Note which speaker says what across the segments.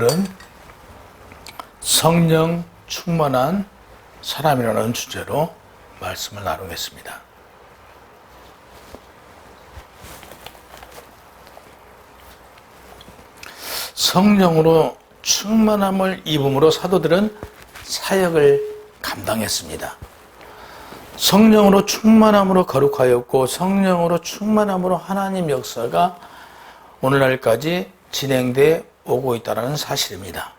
Speaker 1: 오늘은 성령 충만한 사람이라는 주제로 말씀을 나누겠습니다. 성령으로 충만함을 입음으로 사도들은 사역을 감당했습니다. 성령으로 충만함으로 거룩하였고 성령으로 충만함으로 하나님 역사가 오늘날까지 진행되어 오고 있다는 사실입니다.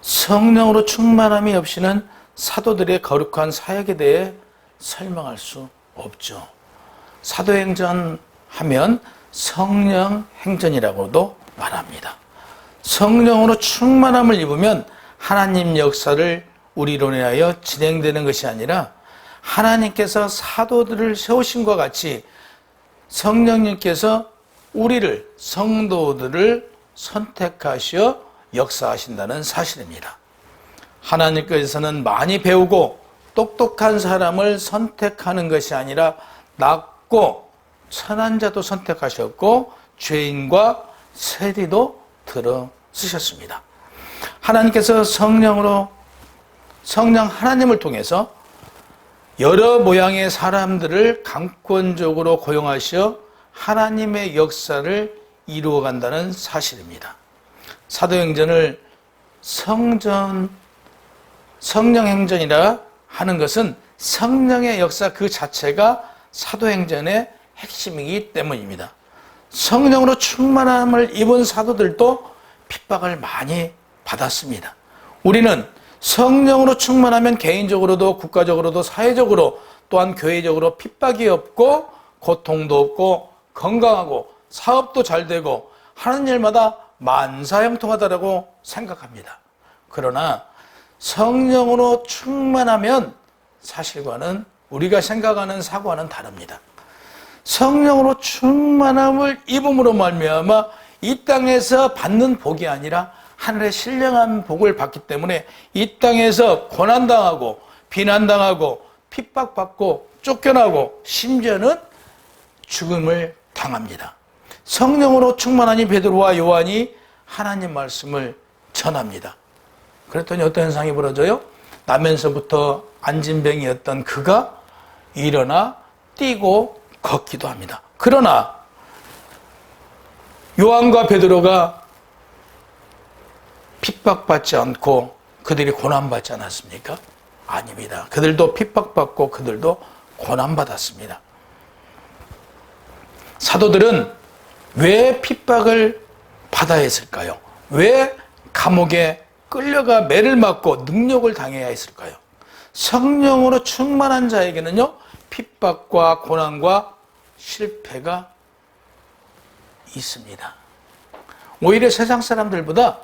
Speaker 1: 성령으로 충만함이 없이는 사도들의 거룩한 사역에 대해 설명할 수 없죠. 사도행전 하면 성령 행전이라고도 말합니다. 성령으로 충만함을 입으면 하나님 역사를 우리로 인하여 진행되는 것이 아니라 하나님께서 사도들을 세우심과 같이 성령님께서 우리를, 성도들을 선택하시어 역사하신다는 사실입니다. 하나님께서는 많이 배우고 똑똑한 사람을 선택하는 것이 아니라 낮고 천한 자도 선택하셨고 죄인과 세리도 들어 쓰셨습니다. 하나님께서 성령 하나님을 통해서 여러 모양의 사람들을 강권적으로 고용하시어 하나님의 역사를 이루어간다는 사실입니다. 사도행전을 성령행전이라 하는 것은 성령의 역사 그 자체가 사도행전의 핵심이기 때문입니다. 성령으로 충만함을 입은 사도들도 핍박을 많이 받았습니다. 우리는 성령으로 충만하면 개인적으로도 국가적으로도 사회적으로 또한 교회적으로 핍박이 없고 고통도 없고 건강하고 사업도 잘 되고 하는 일마다 만사형통하다라고 생각합니다. 그러나 성령으로 충만하면 사실과는 우리가 생각하는 사고와는 다릅니다. 성령으로 충만함을 입음으로 말미암아 이 땅에서 받는 복이 아니라 하늘의 신령한 복을 받기 때문에 이 땅에서 고난당하고 비난당하고 핍박받고 쫓겨나고 심지어는 죽음을 당합니다. 성령으로 충만하니 베드로와 요한이 하나님 말씀을 전합니다. 그랬더니 어떤 현상이 벌어져요? 나면서부터 안진병이었던 그가 일어나 뛰고 걷기도 합니다. 그러나 요한과 베드로가 핍박받지 않고 그들이 고난받지 않았습니까? 아닙니다. 그들도 핍박받고 그들도 고난받았습니다. 사도들은 왜 핍박을 받아야 했을까요? 왜 감옥에 끌려가 매를 맞고 능욕을 당해야 했을까요? 성령으로 충만한 자에게는요, 핍박과 고난과 실패가 있습니다. 오히려 세상 사람들보다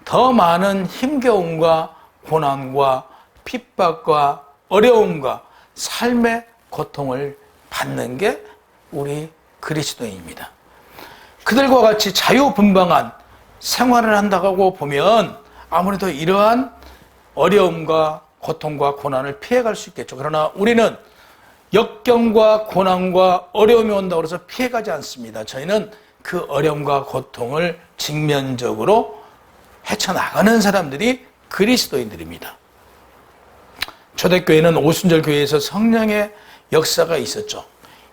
Speaker 1: 더 많은 힘겨움과 고난과 핍박과 어려움과 삶의 고통을 받는 게 우리 그리스도인입니다. 그들과 같이 자유분방한 생활을 한다고 보면 아무래도 이러한 어려움과 고통과 고난을 피해갈 수 있겠죠. 그러나 우리는 역경과 고난과 어려움이 온다고 해서 피해가지 않습니다. 저희는 그 어려움과 고통을 직면적으로 헤쳐나가는 사람들이 그리스도인들입니다. 초대교회는 오순절 교회에서 성령의 역사가 있었죠.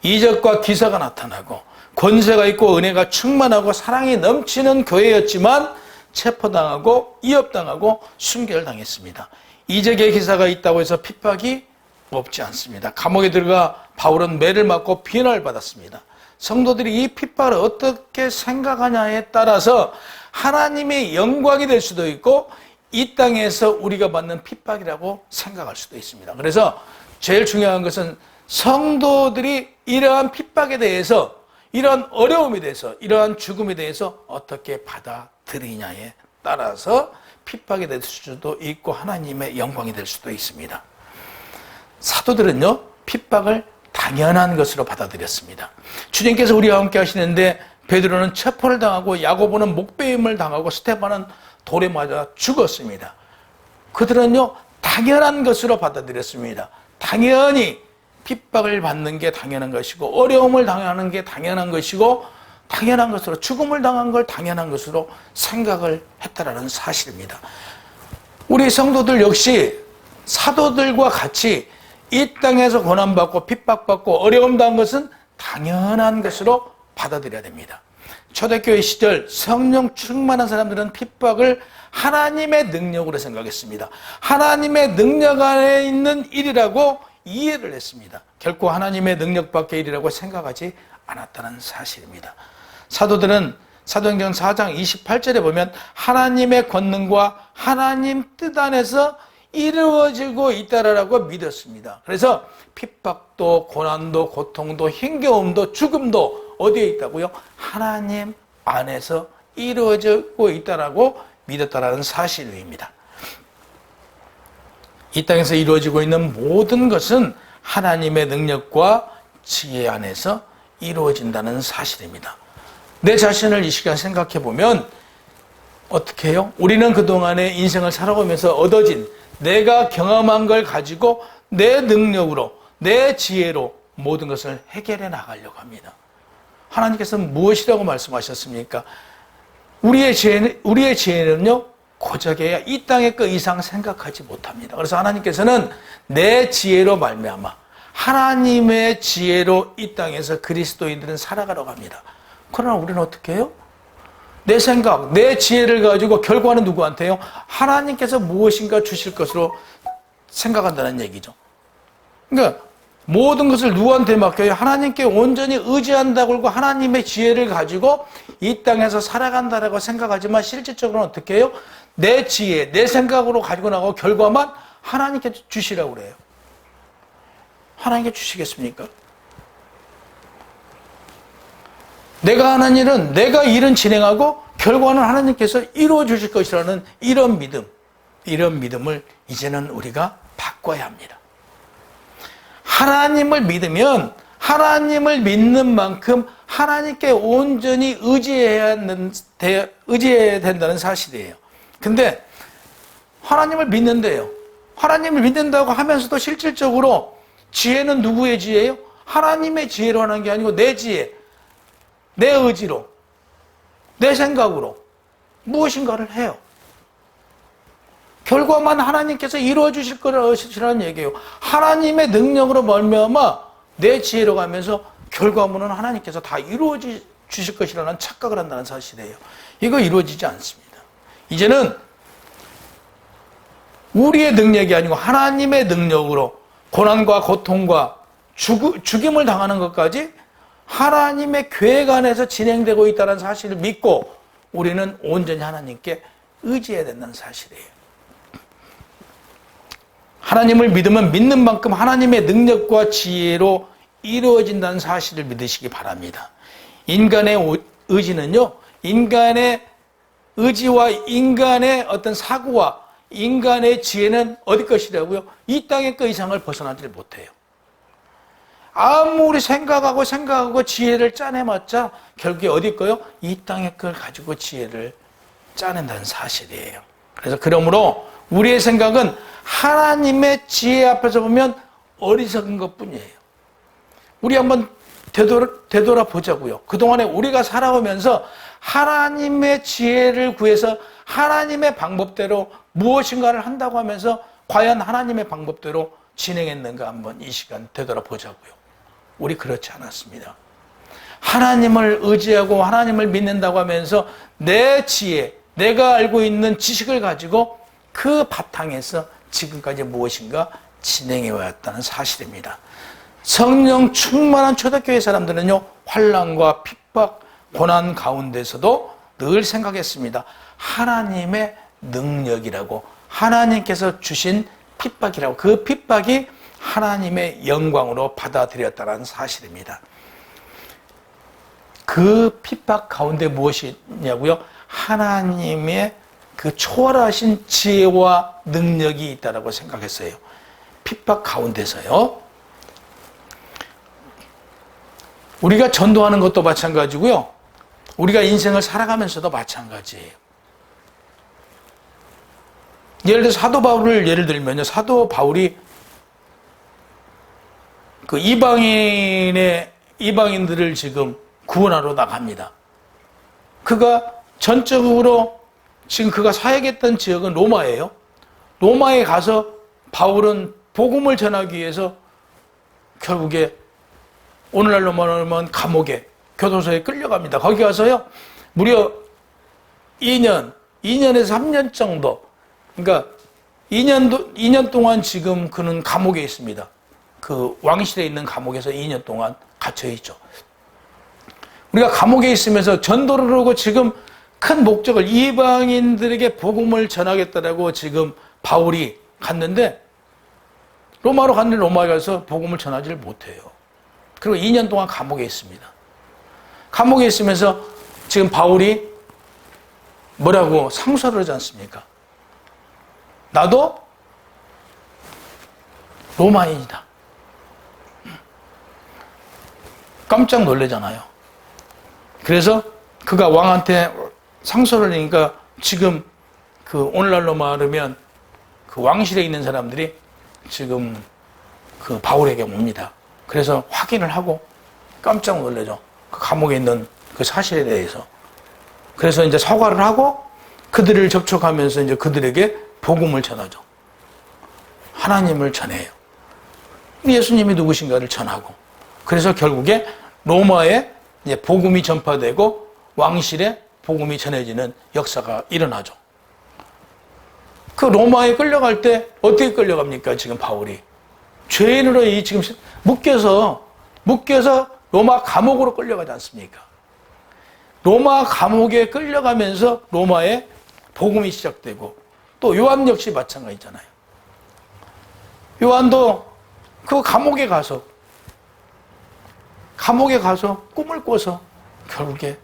Speaker 1: 이적과 기사가 나타나고 권세가 있고 은혜가 충만하고 사랑이 넘치는 교회였지만 체포당하고 이업당하고 순교를 당했습니다. 이적의 기사가 있다고 해서 핍박이 없지 않습니다. 감옥에 들어가 바울은 매를 맞고 비난을 받았습니다. 성도들이 이 핍박을 어떻게 생각하냐에 따라서 하나님의 영광이 될 수도 있고 이 땅에서 우리가 받는 핍박이라고 생각할 수도 있습니다. 그래서 제일 중요한 것은 성도들이 이러한 핍박에 대해서, 이러한 어려움에 대해서, 이러한 죽음에 대해서 어떻게 받아들이냐에 따라서 핍박이 될 수도 있고 하나님의 영광이 될 수도 있습니다. 사도들은요, 핍박을 당연한 것으로 받아들였습니다. 주님께서 우리와 함께 하시는데 베드로는 체포를 당하고 야고보는 목베임을 당하고 스데반은 돌에 맞아 죽었습니다. 그들은요, 당연한 것으로 받아들였습니다. 당연히 핍박을 받는 게 당연한 것이고 어려움을 당하는 게 당연한 것이고 당연한 것으로, 죽음을 당한 걸 당연한 것으로 생각을 했다라는 사실입니다. 우리 성도들 역시 사도들과 같이 이 땅에서 고난받고 핍박받고 어려움 당한 것은 당연한 것으로 받아들여야 됩니다. 초대교회 시절 성령 충만한 사람들은 핍박을 하나님의 능력으로 생각했습니다. 하나님의 능력 안에 있는 일이라고 이해를 했습니다. 결코 하나님의 능력 밖의 일이라고 생각하지 않았다는 사실입니다. 사도들은 사도행전 4장 28절에 보면 하나님의 권능과 하나님 뜻 안에서 이루어지고 있다라고 믿었습니다. 그래서 핍박도 고난도 고통도 힘겨움도 죽음도 어디에 있다고요? 하나님 안에서 이루어지고 있다라고 믿었다라는 사실입니다. 이 땅에서 이루어지고 있는 모든 것은 하나님의 능력과 지혜 안에서 이루어진다는 사실입니다. 내 자신을 이 시간 생각해 보면 어떻게 해요? 우리는 그동안의 인생을 살아가면서 얻어진 내가 경험한 걸 가지고 내 능력으로 내 지혜로 모든 것을 해결해 나가려고 합니다. 하나님께서는 무엇이라고 말씀하셨습니까? 우리의 지혜는요 고작해야 이 땅의 것 이상 생각하지 못합니다. 그래서 하나님께서는 내 지혜로 말미암아 하나님의 지혜로 이 땅에서 그리스도인들은 살아가려고 합니다. 그러나 우리는 어떻게 해요? 내 생각, 내 지혜를 가지고 결과는 누구한테요? 하나님께서 무엇인가 주실 것으로 생각한다는 얘기죠. 그러니까 모든 것을 누구한테 맡겨요? 하나님께 온전히 의지한다고 하고 하나님의 지혜를 가지고 이 땅에서 살아간다라고 생각하지만 실질적으로는 어떻게 해요? 내 지혜, 내 생각으로 가지고 나가고 결과만 하나님께 주시라고 그래요. 하나님께 주시겠습니까? 내가 하는 일은 내가 일은 진행하고 결과는 하나님께서 이루어 주실 것이라는 이런 믿음을 이제는 우리가 바꿔야 합니다. 하나님을 믿으면 하나님을 믿는 만큼 하나님께 온전히 의지해야 된다는 사실이에요. 근데 하나님을 믿는데요. 하나님을 믿는다고 하면서도 실질적으로 지혜는 누구의 지혜예요? 하나님의 지혜로 하는 게 아니고 내 지혜, 내 의지로, 내 생각으로 무엇인가를 해요. 결과만 하나님께서 이루어 주실 것이라는 얘기예요. 하나님의 능력으로 말미암아 내 지혜로 가면서 결과물은 하나님께서 다 이루어 주실 것이라는 착각을 한다는 사실이에요. 이거 이루어지지 않습니다. 이제는 우리의 능력이 아니고 하나님의 능력으로 고난과 고통과 죽임을 당하는 것까지 하나님의 계획 안에서 진행되고 있다는 사실을 믿고 우리는 온전히 하나님께 의지해야 된다는 사실이에요. 하나님을 믿으면 믿는 만큼 하나님의 능력과 지혜로 이루어진다는 사실을 믿으시기 바랍니다. 인간의 의지는요, 인간의 의지와 인간의 어떤 사고와 인간의 지혜는 어디 것이라고요? 이 땅의 것 이상을 벗어나지 못해요. 아무리 생각하고 지혜를 짜내봤자 결국에 어디 거요? 이 땅의 걸 가지고 지혜를 짜낸다는 사실이에요. 그래서 그러므로 우리의 생각은 하나님의 지혜 앞에서 보면 어리석은 것뿐이에요. 우리 한번 되돌아보자고요. 그동안에 우리가 살아오면서 하나님의 지혜를 구해서 하나님의 방법대로 무엇인가를 한다고 하면서 과연 하나님의 방법대로 진행했는가 한번 이 시간 되돌아보자고요. 우리 그렇지 않았습니다. 하나님을 의지하고 하나님을 믿는다고 하면서 내 지혜, 내가 알고 있는 지식을 가지고 그 바탕에서 지금까지 무엇인가 진행해 왔다는 사실입니다. 성령 충만한 초대교회 사람들은요, 환난과 핍박, 고난 가운데서도 늘 생각했습니다. 하나님의 능력이라고, 하나님께서 주신 핍박이라고, 그 핍박이 하나님의 영광으로 받아들였다는 사실입니다. 그 핍박 가운데 무엇이냐고요? 하나님의 그 초월하신 지혜와 능력이 있다고 생각했어요. 핍박 가운데서요. 우리가 전도하는 것도 마찬가지고요. 우리가 인생을 살아가면서도 마찬가지예요. 예를 들어 사도 바울을 예를 들면요. 사도 바울이 그 이방인들을 지금 구원하러 나갑니다. 그가 전적으로 지금 그가 사역했던 지역은 로마예요. 로마에 가서 바울은 복음을 전하기 위해서 결국에 오늘날로 말하면 감옥에, 교도소에 끌려갑니다. 거기 가서요, 무려 2년에서 3년 정도, 그러니까 2년 동안 지금 그는 감옥에 있습니다. 그 왕실에 있는 감옥에서 2년 동안 갇혀있죠. 우리가 감옥에 있으면서 전도를 하고 지금 큰 목적을 이방인들에게 복음을 전하겠다라고 지금 바울이 갔는데, 로마로 갔는데 로마에 가서 복음을 전하지를 못해요. 그리고 2년 동안 감옥에 있습니다. 감옥에 있으면서 지금 바울이 뭐라고 상소를 하지 않습니까? 나도 로마인이다. 깜짝 놀라잖아요. 그래서 그가 왕한테 상소를 하니까 지금 그 오늘날로 말하면 그 왕실에 있는 사람들이 지금 그 바울에게 옵니다. 그래서 확인을 하고 깜짝 놀라죠. 그 감옥에 있는 그 사실에 대해서. 그래서 이제 사과를 하고 그들을 접촉하면서 이제 그들에게 복음을 전하죠. 하나님을 전해요. 예수님이 누구신가를 전하고. 그래서 결국에 로마에 이제 복음이 전파되고 왕실에 복음이 전해지는 역사가 일어나죠. 그 로마에 끌려갈 때 어떻게 끌려갑니까? 지금 바울이 죄인으로 지금 묶여서 로마 감옥으로 끌려가지 않습니까? 로마 감옥에 끌려가면서 로마에 복음이 시작되고, 또 요한 역시 마찬가지잖아요. 요한도 그 감옥에 가서 꿈을 꿔서 결국에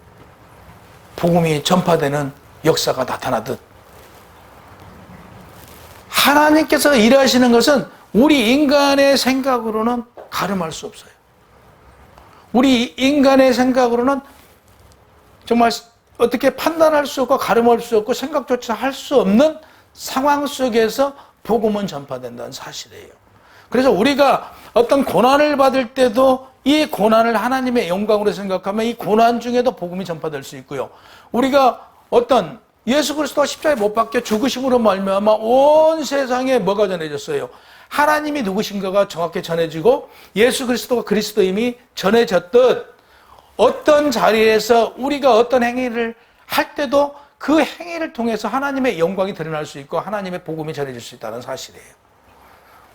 Speaker 1: 복음이 전파되는 역사가 나타나듯, 하나님께서 일하시는 것은 우리 인간의 생각으로는 가늠할 수 없어요. 우리 인간의 생각으로는 정말 어떻게 판단할 수 없고 가늠할 수 없고 생각조차 할 수 없는 상황 속에서 복음은 전파된다는 사실이에요. 그래서 우리가 어떤 고난을 받을 때도 이 고난을 하나님의 영광으로 생각하면 이 고난 중에도 복음이 전파될 수 있고요. 우리가 어떤 예수 그리스도가 십자가에 못 박혀 죽으심으로 말미암아 온 세상에 뭐가 전해졌어요? 하나님이 누구신가가 정확히 전해지고 예수 그리스도가 그리스도임이 전해졌듯, 어떤 자리에서 우리가 어떤 행위를 할 때도 그 행위를 통해서 하나님의 영광이 드러날 수 있고 하나님의 복음이 전해질 수 있다는 사실이에요.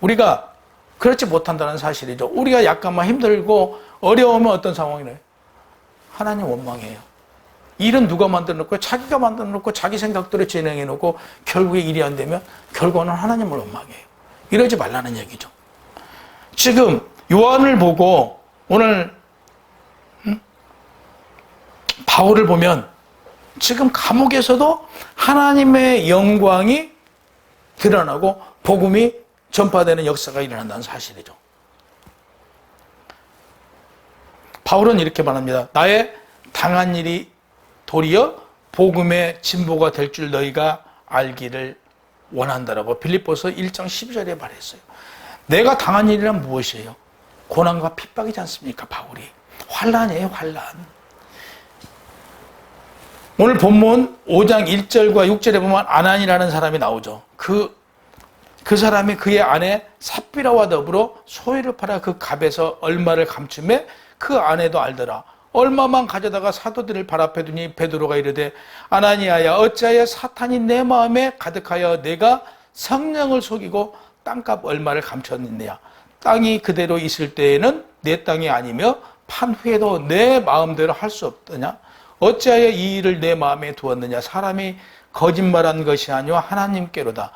Speaker 1: 우리가 그렇지 못한다는 사실이죠. 우리가 약간만 힘들고 어려우면 어떤 상황이래요? 하나님 원망해요. 일은 누가 만들어 놓고 자기가 만들어 놓고 자기 생각대로 진행해 놓고 결국에 일이 안 되면 결과는 하나님을 원망해요. 이러지 말라는 얘기죠. 지금 요한을 보고 오늘 바울을 보면 지금 감옥에서도 하나님의 영광이 드러나고 복음이 전파되는 역사가 일어난다는 사실이죠. 바울은 이렇게 말합니다. 나의 당한 일이 도리어 복음의 진보가 될 줄 너희가 알기를 원한다라고 빌립보서 1장 12절에 말했어요. 내가 당한 일이란 무엇이에요? 고난과 핍박이지 않습니까? 바울이 환난이에요. 환난. 오늘 본문 5장 1절과 6절에 보면 아난이라는 사람이 나오죠. 그 사람이 그의 아내 삽비라와 더불어 소유를 팔아 그 값에서 얼마를 감춤해 그 아내도 알더라. 얼마만 가져다가 사도들을 발 앞에 두니 베드로가 이르되 아나니아야 어찌하여 사탄이 내 마음에 가득하여 내가 성령을 속이고 땅값 얼마를 감췄느냐. 땅이 그대로 있을 때에는 내 땅이 아니며 판 후에도 내 마음대로 할 수 없더냐. 어찌하여 이 일을 내 마음에 두었느냐. 사람이 거짓말한 것이 아니오 하나님께로다.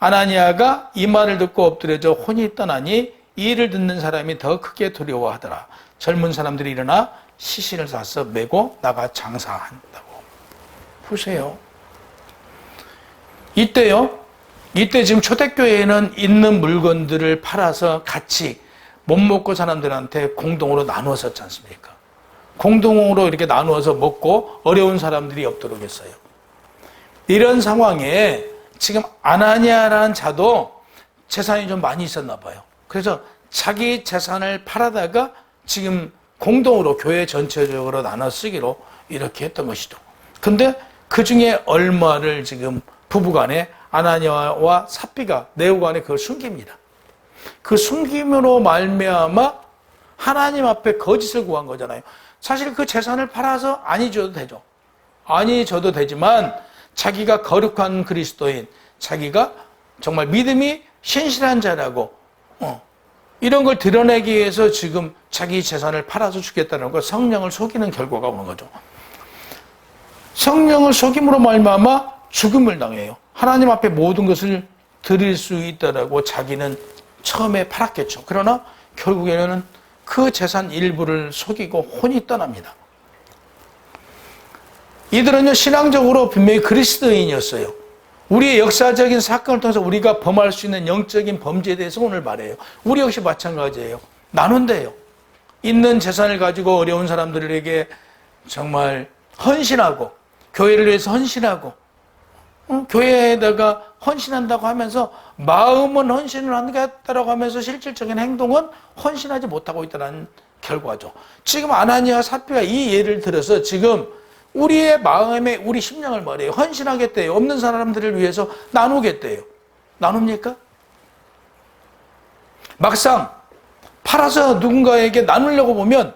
Speaker 1: 아나니아가 이 말을 듣고 엎드려져 혼이 떠나니 이 일을 듣는 사람이 더 크게 두려워하더라. 젊은 사람들이 일어나 시신을 사서 메고 나가 장사한다고. 보세요. 이때 지금 초대교회에는 있는 물건들을 팔아서 같이 못 먹고 사람들한테 공동으로 나누었었지 않습니까? 공동으로 이렇게 나누어서 먹고 어려운 사람들이 없도록 했어요. 이런 상황에 지금 아나니아라는 자도 재산이 좀 많이 있었나 봐요. 그래서 자기 재산을 팔아다가 지금 공동으로 교회 전체적으로 나눠 쓰기로 이렇게 했던 것이죠. 근데 그 중에 얼마를 지금 부부간에 아나니아와 삽비가 내후간에 그걸 숨깁니다. 그 숨김으로 말미암아 하나님 앞에 거짓을 구한 거잖아요. 사실 그 재산을 팔아서 아니 줘도 되죠. 아니 줘도 되지만 자기가 거룩한 그리스도인, 자기가 정말 믿음이 신실한 자라고 이런 걸 드러내기 위해서 지금 자기 재산을 팔아서 주겠다는 거, 성령을 속이는 결과가 오는 거죠. 성령을 속임으로 말미암아 죽음을 당해요. 하나님 앞에 모든 것을 드릴 수 있다라고 자기는 처음에 팔았겠죠. 그러나 결국에는 그 재산 일부를 속이고 혼이 떠납니다. 이들은요, 신앙적으로 분명히 그리스도인이었어요. 우리의 역사적인 사건을 통해서 우리가 범할 수 있는 영적인 범죄에 대해서 오늘 말해요. 우리 역시 마찬가지예요. 나눈대요. 있는 재산을 가지고 어려운 사람들에게 정말 헌신하고, 교회를 위해서 헌신하고, 교회에다가 헌신한다고 하면서 마음은 헌신을 하겠다라고 하면서 실질적인 행동은 헌신하지 못하고 있다는 결과죠. 지금 아나니아 삽비가 이 예를 들어서 지금 우리의 마음에 우리 심령을 말해요. 헌신하겠대요. 없는 사람들을 위해서 나누겠대요. 나눕니까? 막상 팔아서 누군가에게 나누려고 보면,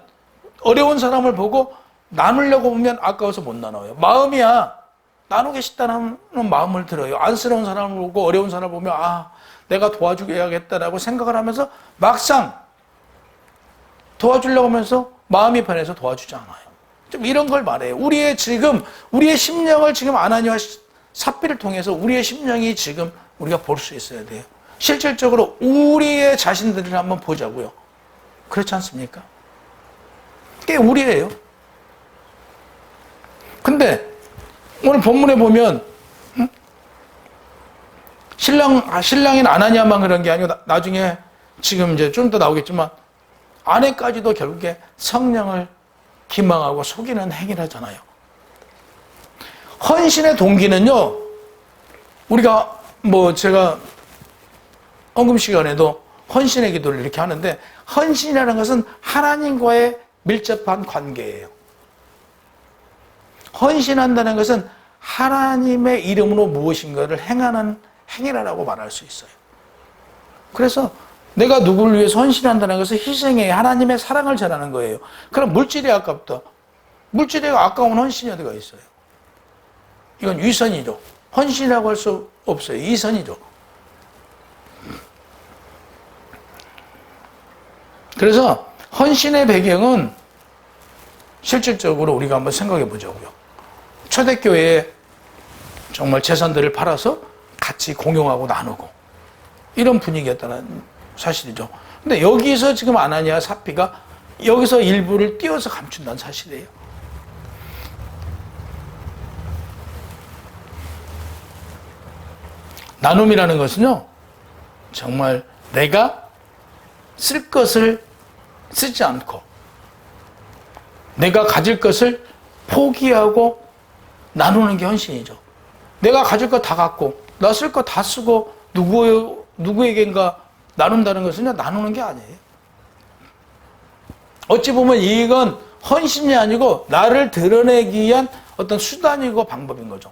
Speaker 1: 어려운 사람을 보고 나누려고 보면 아까워서 못 나눠요. 마음이야. 나누고 싶다는 마음을 들어요. 안쓰러운 사람을 보고 어려운 사람을 보면 내가 도와주야겠다라고 생각을 하면서 막상 도와주려고 하면서 마음이 변해서 도와주지 않아요. 좀 이런 걸 말해요. 우리의 심령을 지금 아나니아와 삽비를 통해서 우리의 심령이 지금 우리가 볼 수 있어야 돼요. 실질적으로 우리의 자신들을 한번 보자고요. 그렇지 않습니까? 그게 우리예요. 근데 오늘 본문에 보면 신랑인 아나니아만 그런 게 아니고 나중에 지금 이제 좀 더 나오겠지만 아내까지도 결국에 성령을 기망하고 속이는 행위를 하잖아요. 헌신의 동기는요, 우리가 제가 헌금 시간에도 헌신의 기도를 이렇게 하는데, 헌신이라는 것은 하나님과의 밀접한 관계예요. 헌신한다는 것은 하나님의 이름으로 무엇인가를 행하는 행위라고 말할 수 있어요. 그래서 내가 누구를 위해서 헌신한다는 것은 희생이에요. 하나님의 사랑을 전하는 거예요. 그럼 물질이 아깝다. 물질이 아까운 헌신이 어디가 있어요? 이건 위선이죠. 헌신이라고 할 수 없어요. 위선이죠. 그래서 헌신의 배경은 실질적으로 우리가 한번 생각해 보자고요. 초대교회에 정말 재산들을 팔아서 같이 공용하고 나누고 이런 분위기였다는 사실이죠. 근데 여기서 지금 아나니아 삽비가 여기서 일부를 띄워서 감춘다는 사실이에요. 나눔이라는 것은요, 정말 내가 쓸 것을 쓰지 않고 내가 가질 것을 포기하고 나누는 게 헌신이죠. 내가 가질 거 다 갖고 나 쓸 거 다 쓰고 누구에겐가 나눈다는 것은 나누는 게 아니에요. 어찌 보면 이건 헌신이 아니고 나를 드러내기 위한 어떤 수단이고 방법인 거죠.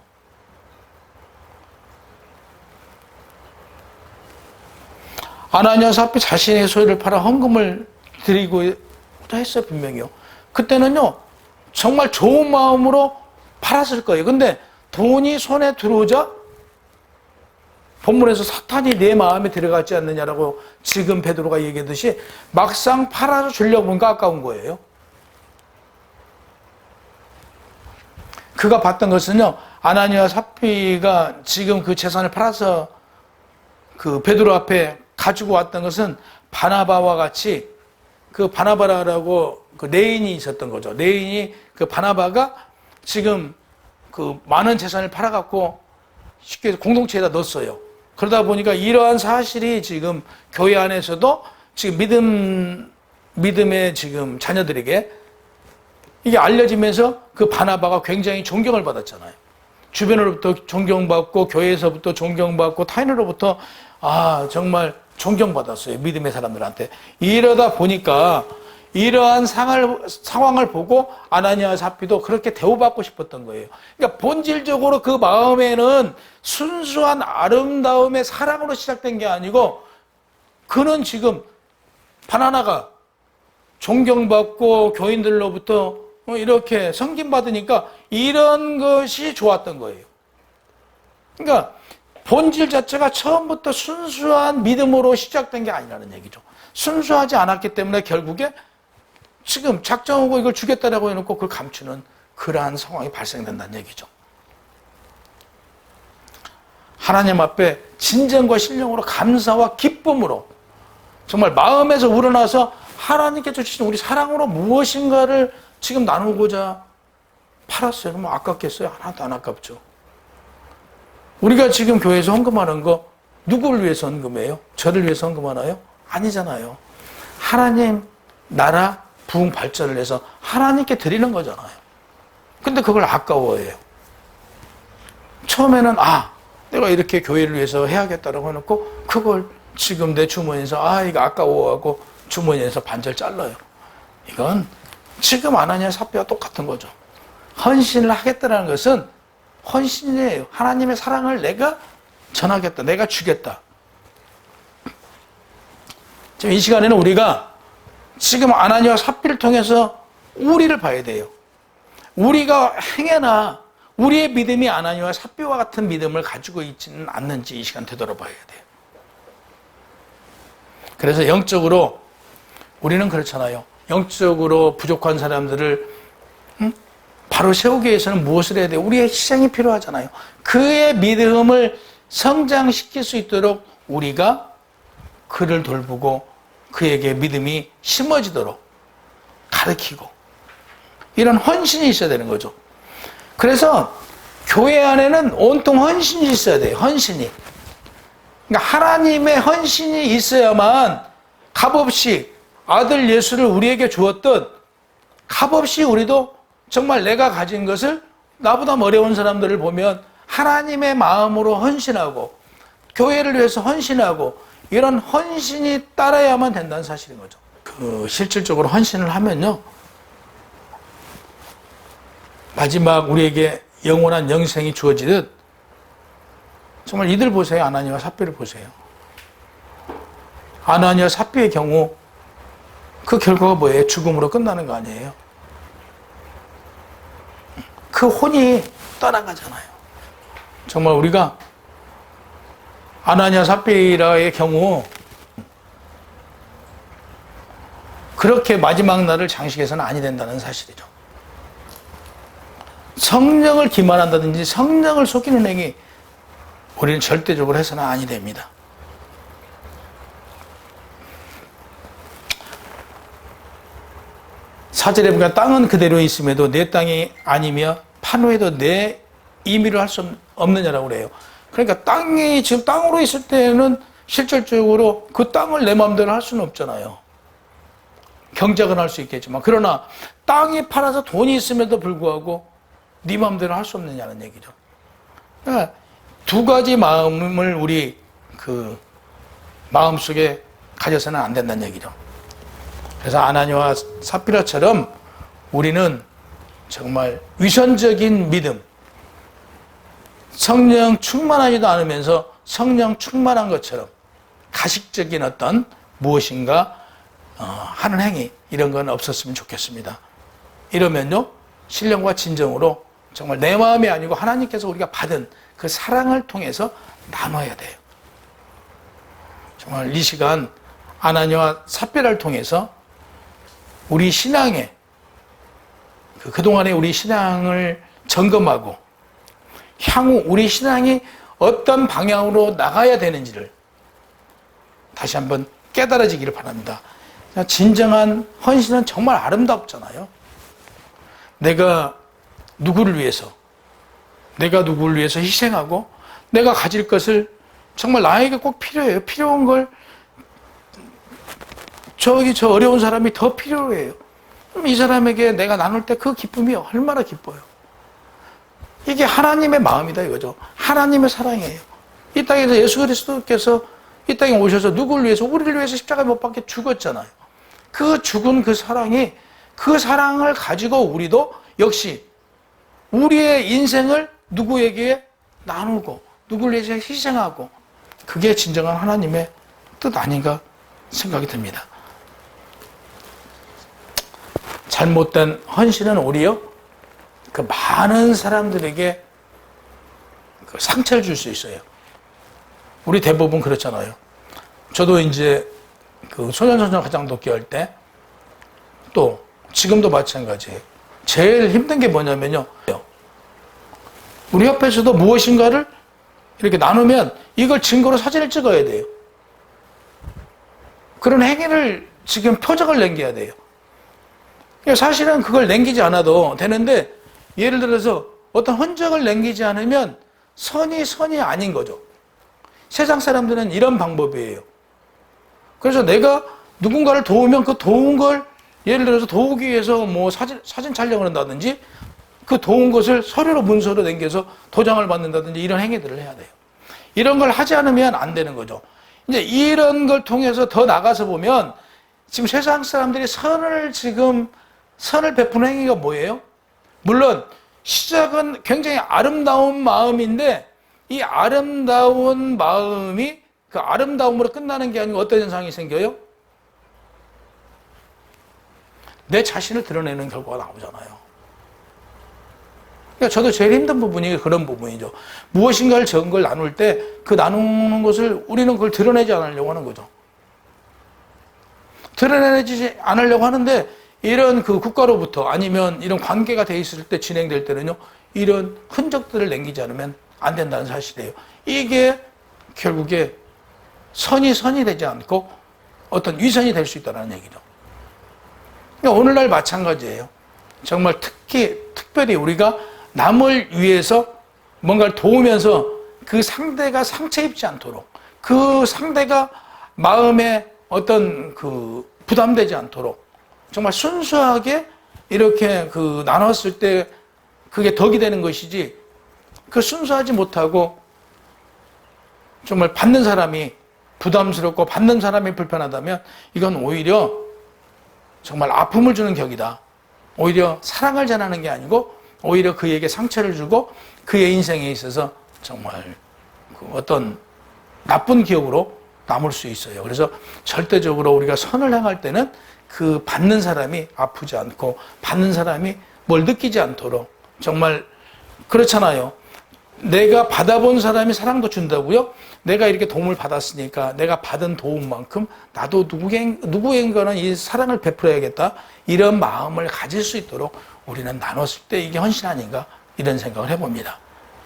Speaker 1: 아나니아 삽비 자신의 소유를 팔아 헌금을 드리고 했어요, 분명히요. 그때는요, 정말 좋은 마음으로 팔았을 거예요. 근데 돈이 손에 들어오자 본문에서 사탄이 내 마음에 들어가지 않느냐라고 지금 베드로가 얘기했듯이 막상 팔아서 주려고 보니까 아까운 거예요. 그가 봤던 것은요, 아나니아 삽비가 지금 그 재산을 팔아서 그 베드로 앞에 가지고 왔던 것은 바나바와 같이 그 바나바라고 그 레인이 있었던 거죠. 레인이 그 바나바가 지금 그 많은 재산을 팔아갖고 쉽게 공동체에다 넣었어요. 그러다 보니까 이러한 사실이 지금 교회 안에서도 지금 믿음의 지금 자녀들에게 이게 알려지면서 그 바나바가 굉장히 존경을 받았잖아요. 주변으로부터 존경받고 교회에서부터 존경받고 타인으로부터 정말 존경받았어요. 믿음의 사람들한테. 이러다 보니까 이러한 상황을 보고 아나니아와 삽비도 그렇게 대우받고 싶었던 거예요. 그러니까 본질적으로 그 마음에는 순수한 아름다움의 사랑으로 시작된 게 아니고 그는 지금 바나나가 존경받고 교인들로부터 이렇게 섬김받으니까 이런 것이 좋았던 거예요. 그러니까 본질 자체가 처음부터 순수한 믿음으로 시작된 게 아니라는 얘기죠. 순수하지 않았기 때문에 결국에 지금 작정하고 이걸 주겠다라고 해놓고 그걸 감추는 그러한 상황이 발생된다는 얘기죠. 하나님 앞에 진정과 신령으로 감사와 기쁨으로 정말 마음에서 우러나서 하나님께서 주신 우리 사랑으로 무엇인가를 지금 나누고자 팔았어요. 그러면 아깝겠어요? 하나도 안 아깝죠. 우리가 지금 교회에서 헌금하는 거 누구를 위해서 헌금해요? 저를 위해서 헌금하나요? 아니잖아요. 하나님 나라 부흥 발전을 해서 하나님께 드리는 거잖아요. 근데 그걸 아까워해요. 처음에는 내가 이렇게 교회를 위해서 해야겠다라고 해놓고 그걸 지금 내 주머니에서 이거 아까워하고 주머니에서 반절 잘라요. 이건 지금 아나니아 삽비와 똑같은 거죠. 헌신을 하겠다는 것은 헌신이에요. 하나님의 사랑을 내가 전하겠다. 내가 주겠다. 지금 이 시간에는 우리가 지금 아나니아와 삽비를 통해서 우리를 봐야 돼요. 우리가 행여나 우리의 믿음이 아나니아와 삽비와 같은 믿음을 가지고 있지는 않는지 이 시간 되돌아봐야 돼요. 그래서 영적으로 우리는 그렇잖아요. 영적으로 부족한 사람들을 바로 세우기 위해서는 무엇을 해야 돼요? 우리의 희생이 필요하잖아요. 그의 믿음을 성장시킬 수 있도록 우리가 그를 돌보고 그에게 믿음이 심어지도록 가르치고 이런 헌신이 있어야 되는 거죠. 그래서 교회 안에는 온통 헌신이 있어야 돼요. 헌신이. 그러니까 하나님의 헌신이 있어야만 값없이 아들 예수를 우리에게 주었던 값없이 우리도 정말 내가 가진 것을 나보다 어려운 사람들을 보면 하나님의 마음으로 헌신하고 교회를 위해서 헌신하고 이런 헌신이 따라야만 된다는 사실인 거죠. 실질적으로 헌신을 하면요. 마지막 우리에게 영원한 영생이 주어지듯 정말 이들 보세요. 아나니아와 삽비를 보세요. 아나니아와 삽비의 경우 그 결과가 뭐예요? 죽음으로 끝나는 거 아니에요? 그 혼이 떠나가잖아요. 정말 우리가 아나니아 삽비라의 경우 그렇게 마지막 날을 장식해서는 아니 된다는 사실이죠. 성령을 기만한다든지 성령을 속이는 행위 우리는 절대적으로 해서는 아니 됩니다. 사절에 보니까 땅은 그대로 있음에도 내 땅이 아니며 판후에도 내 임의로 할 수 없느냐라고 그래요. 그러니까 땅이 지금 땅으로 있을 때는 실질적으로 그 땅을 내 마음대로 할 수는 없잖아요. 경작은 할 수 있겠지만 그러나 땅이 팔아서 돈이 있음에도 불구하고 네 마음대로 할 수 없느냐는 얘기죠. 그러니까 두 가지 마음을 우리 그 마음속에 가져서는 안 된다는 얘기죠. 그래서 아나니아와 삽비라처럼 우리는 정말 위선적인 믿음, 성령 충만하지도 않으면서 성령 충만한 것처럼 가식적인 어떤 무엇인가 하는 행위 이런 건 없었으면 좋겠습니다. 이러면요 신령과 진정으로 정말 내 마음이 아니고 하나님께서 우리가 받은 그 사랑을 통해서 나눠야 돼요. 정말 이 시간 아나니아와 삽비라를 통해서 우리 신앙에 그동안의 우리 신앙을 점검하고 향후 우리 신앙이 어떤 방향으로 나가야 되는지를 다시 한번 깨달아지기를 바랍니다. 진정한 헌신은 정말 아름답잖아요. 내가 누구를 위해서 희생하고 내가 가질 것을 정말 나에게 꼭 필요해요. 필요한 걸 저 어려운 사람이 더 필요해요. 그럼 이 사람에게 내가 나눌 때 그 기쁨이 얼마나 기뻐요. 이게 하나님의 마음이다 이거죠. 하나님의 사랑이에요. 이 땅에서 예수 그리스도께서 이 땅에 오셔서 누구를 위해서? 우리를 위해서 십자가에 못 박혀 죽었잖아요. 그 죽은 그 사랑이, 그 사랑을 가지고 우리도 역시 우리의 인생을 누구에게 나누고 누구를 위해서 희생하고, 그게 진정한 하나님의 뜻 아닌가 생각이 듭니다. 잘못된 헌신은 오히려 그 많은 사람들에게 그 상처를 줄 수 있어요. 우리 대부분 그렇잖아요. 저도 이제 그 소년소녀 가정돕기 할 때, 또 지금도 마찬가지예요. 제일 힘든 게 뭐냐면요, 우리 협회에서도 무엇인가를 이렇게 나누면 이걸 증거로 사진을 찍어야 돼요. 그런 행위를 지금 표적을 남겨야 돼요. 사실은 그걸 남기지 않아도 되는데, 예를 들어서 어떤 흔적을 남기지 않으면 선이 아닌 거죠. 세상 사람들은 이런 방법이에요. 그래서 내가 누군가를 도우면 그 도운 걸, 예를 들어서 도우기 위해서 뭐 사진 촬영을 한다든지, 그 도운 것을 서류로 문서로 남겨서 도장을 받는다든지, 이런 행위들을 해야 돼요. 이런 걸 하지 않으면 안 되는 거죠. 이제 이런 걸 통해서 더 나가서 보면, 지금 세상 사람들이 선을 베푸는 행위가 뭐예요? 물론 시작은 굉장히 아름다운 마음인데, 이 아름다운 마음이 그 아름다움으로 끝나는 게 아니고 어떤 현상이 생겨요? 내 자신을 드러내는 결과가 나오잖아요. 그러니까 저도 제일 힘든 부분이 그런 부분이죠. 무엇인가를 적은 걸 나눌 때 그 나누는 것을 우리는 그걸 드러내지 않으려고 하는 거죠. 드러내지 않으려고 하는데, 이런 그 국가로부터 아니면 이런 관계가 돼 있을 때 진행될 때는요, 이런 흔적들을 남기지 않으면 안 된다는 사실이에요. 이게 결국에 선이 되지 않고 어떤 위선이 될 수 있다는 얘기죠. 그러니까 오늘날 마찬가지예요. 정말 특별히 우리가 남을 위해서 뭔가를 도우면서 그 상대가 상처 입지 않도록, 그 상대가 마음에 어떤 그 부담되지 않도록 정말 순수하게 이렇게 그 나눴을 때 그게 덕이 되는 것이지, 그 순수하지 못하고 정말 받는 사람이 부담스럽고 받는 사람이 불편하다면, 이건 오히려 정말 아픔을 주는 격이다. 오히려 사랑을 전하는 게 아니고 오히려 그에게 상처를 주고 그의 인생에 있어서 정말 그 어떤 나쁜 기억으로 남을 수 있어요. 그래서 절대적으로 우리가 선을 행할 때는 그 받는 사람이 아프지 않고 받는 사람이 뭘 느끼지 않도록, 정말 그렇잖아요. 내가 받아본 사람이 사랑도 준다고요? 내가 이렇게 도움을 받았으니까 내가 받은 도움만큼 나도 누구에게는 이 사랑을 베풀어야겠다, 이런 마음을 가질 수 있도록 우리는 나눴을 때 이게 헌신 아닌가, 이런 생각을 해봅니다.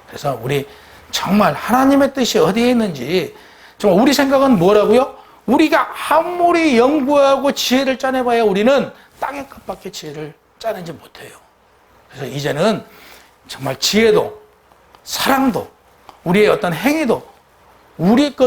Speaker 1: 그래서 우리 정말 하나님의 뜻이 어디에 있는지, 정말 우리 생각은 뭐라고요? 우리가 아무리 연구하고 지혜를 짜내봐야 우리는 땅의 끝밖에 지혜를 짜내지 못해요. 그래서 이제는 정말 지혜도 사랑도 우리의 어떤 행위도 우리 것